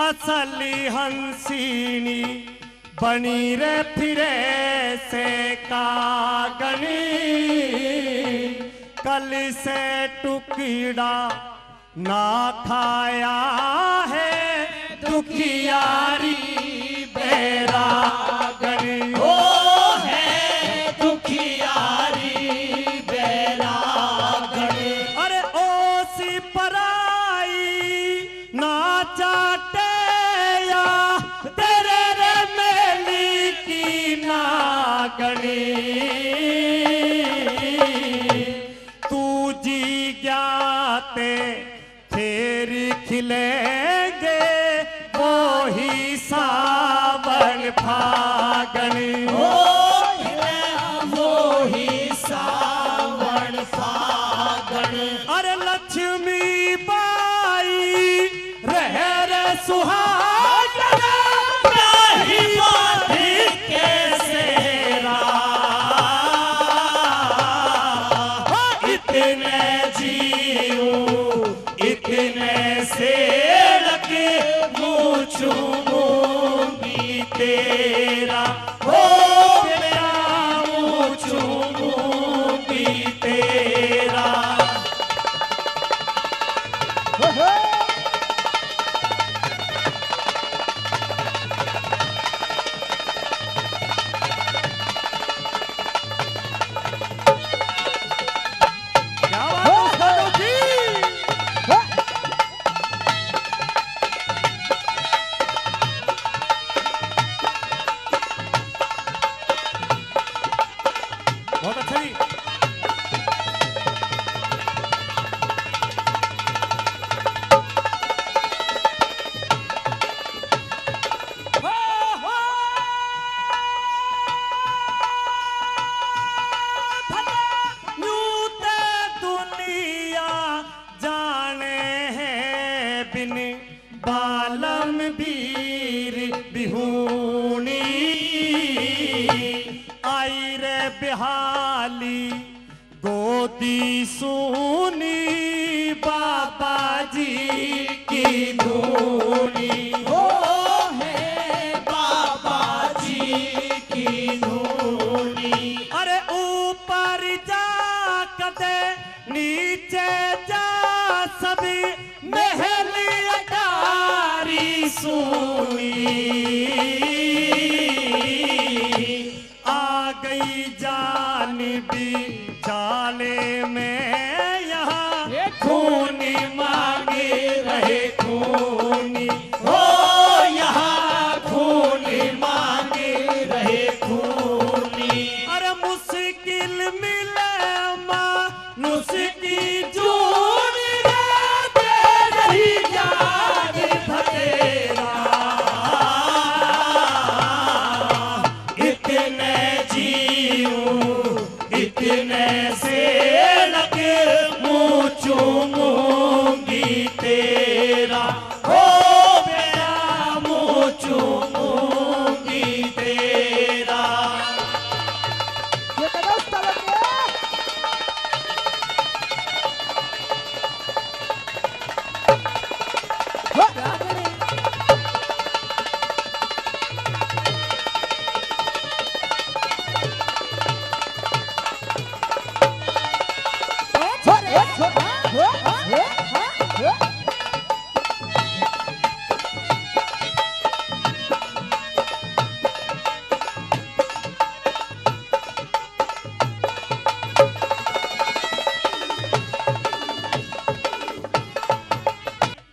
असली हंसीनी बनी रे फिरे से कागनी, कल से टुकड़ा ना खाया है दुखियारी बैरागनी। ओ है दुखियारी बैरागनी। अरे ओसी पराई ना चाटे या तेरे रे मेली की नागनी, तू जी ज्ञाते फिर खिलेंगे वो ही सावन फागनी। वो ही सावन फागन। अरे लक्ष्मी बाई रह रे सुहागन, नहीं बाधी कैसे इतने जीऊं इतने से लगे मुँह चूमूंगी तेरा, हो मेरा मुँह चूमूंगी तेरा। क्या बात है साधु जी? बहुत अच्छा जी। यूं ते दुनिया जाने हैं बिन बालम वीर बिहूनी, आई रे बिहाली गोदी सुनी बाबा जी की धूनी। ओ है बाबा जी की धूनी। अरे ऊपर जा कदे नीचे जा सभी महली अटारी सुनी, आ गई जानबी जाले में यहाँ खूनी मांगे रहे खूनी, ओ यहाँ खूनी मांगे रहे खूनी। अरे मुश्किल मिले मानुष की जोड़ी रे दे रही जान भतेरा, इतने जीऊं इतने से लगे मुँह चूमूंगी तेरा, हो मेरा मुँह चूमूंगी तेरा।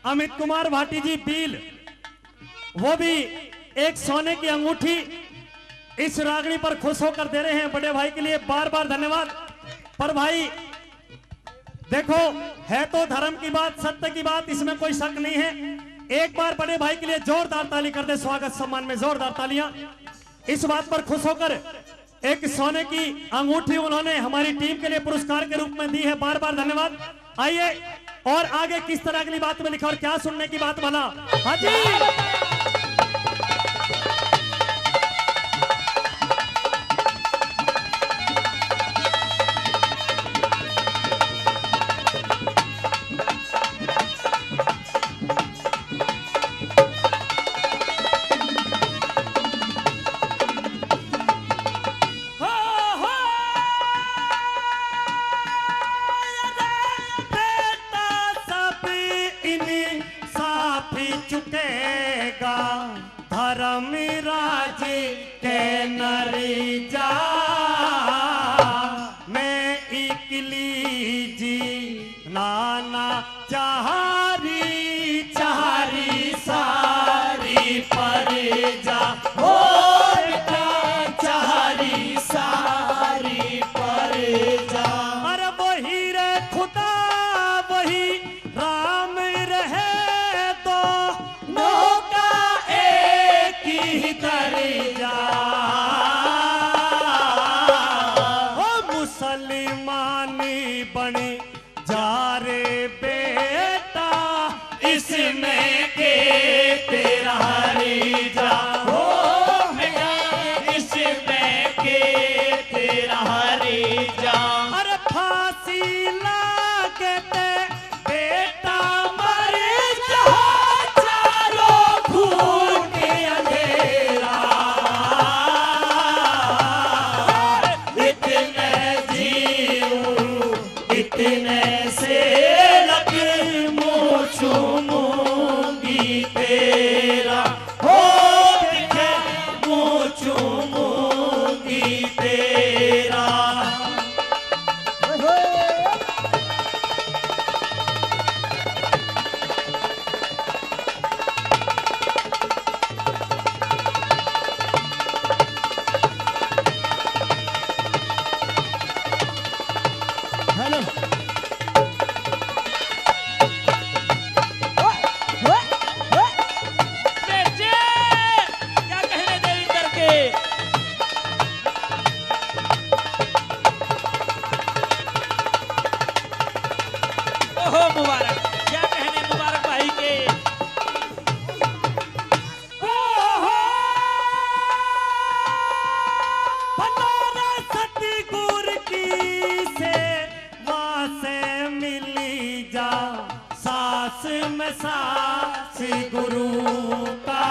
अमित कुमार भाटी जी बील, वो भी एक सोने की अंगूठी इस रागनी पर खुश होकर दे रहे हैं बड़े भाई के लिए, बार बार धन्यवाद। पर भाई देखो, है तो धर्म की बात, सत्य की बात, इसमें कोई शक नहीं है। एक बार बड़े भाई के लिए जोरदार ताली कर दे, स्वागत सम्मान में जोरदार तालियां। इस बात पर खुश होकर एक सोने की अंगूठी उन्होंने हमारी टीम के लिए पुरस्कार के रूप में दी है, बार बार धन्यवाद। आइए और आगे किस तरह अगली बात में लिखा और क्या सुनने की बात बना। हाँ जी, माफी चुकेगा धर्मराज के नरी जा मैं इकली जी नाना चारी चारी सारी पर जा हो चारी सारी पर जा। अरे वही रे खुदा वही राम रहे तो नौका एक ही दर्जा ओ मुसलमानी बने जा रे बेटा इसमें के तेरा रे जा हो इसमें के तेरा रे जा। अरे फांसी लागते बेटा मर जा चारों खून के अंधेरा इतने जीऊं इतने से लग मुँह चूमूंगी तेरा हो मुँह चूमूंगी तेरा। हेलो क्या कहने देविंदर के ओहो मुबारक क्या कहने मुबारक भाई के। सतगुर की से वहाँ से मिली जा सास में सास गुरु का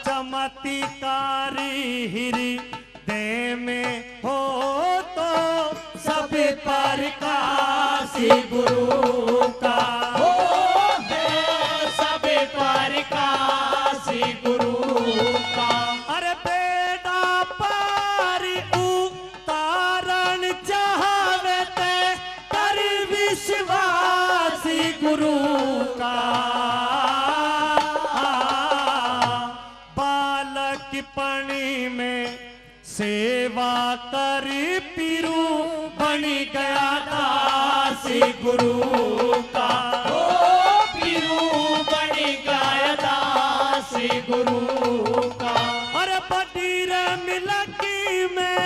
चमत्कारी हृदय में हो तो सब पर काशी गुरु का हो सब पर काशी गुरु का। अरे बेटा पारी उतारण चाहवे ते कर विश्वासी गुरु का बालक पणी में सेवा कर पीरू बन गया दासी गुरु का हो पीरू बन गया दासी गुरु का। अरे बटीर मिलकी में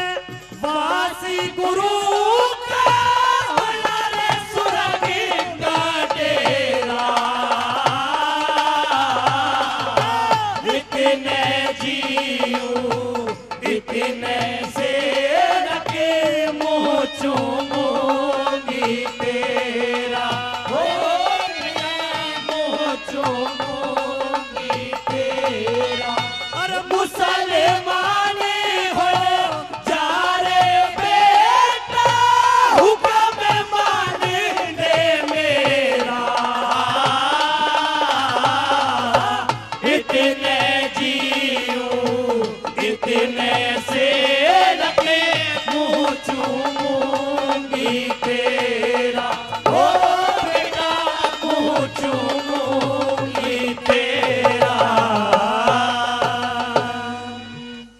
वासी गुरु का हमारे सुरगी का डेरा इतने जीऊं इतने से रखे मुँह चूमूंगी तेरा हो मुँह चूमूंगी तेरा। अरे मुसलमान